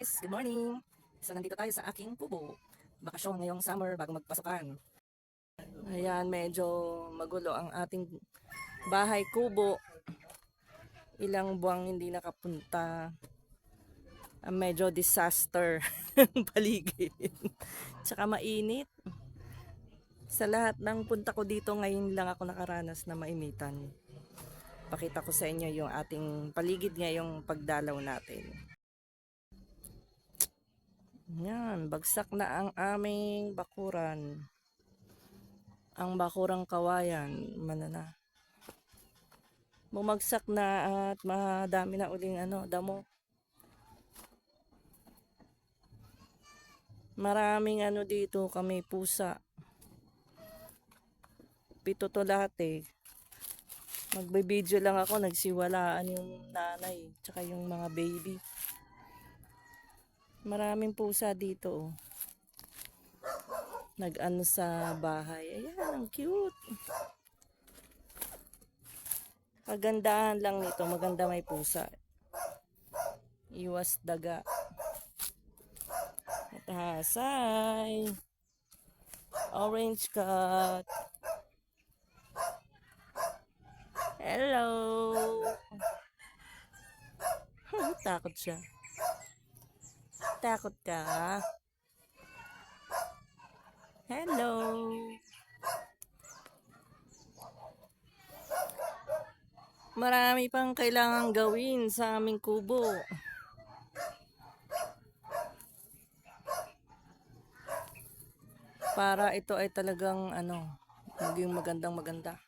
guys, good morning. So nandito tayo sa aking kubo. Bakasyon ngayong summer bago magpasukan. Ayan, medyo magulo ang ating bahay kubo. Ilang buwang hindi nakapunta. Medyo disaster ang paligid. Tsaka mainit. Sa lahat ng punta ko dito, ngayon lang ako nakaranas na mainitan. Pakita ko sa inyo yung ating paligid ngayong pagdalaw natin. Yan, bagsak na ang aming bakuran. Ang bakurang kawayan, manana. Bumagsak na at madami na uling damo. Maraming dito kami pusa. 7 to lahat eh. Magbe-video lang ako, nagsiwalaan yung nanay, tsaka yung mga baby. Maraming pusa dito oh. Nag-ano sa bahay. Ayan, ang cute. Kagandahan lang nito, maganda may pusa. Iwas daga. At hasay. Orange cat. Hello. Takot siya. Takot ka? Hello. Marami pang kailangang gawin sa aming kubo. Para ito ay talagang maging magandang maganda.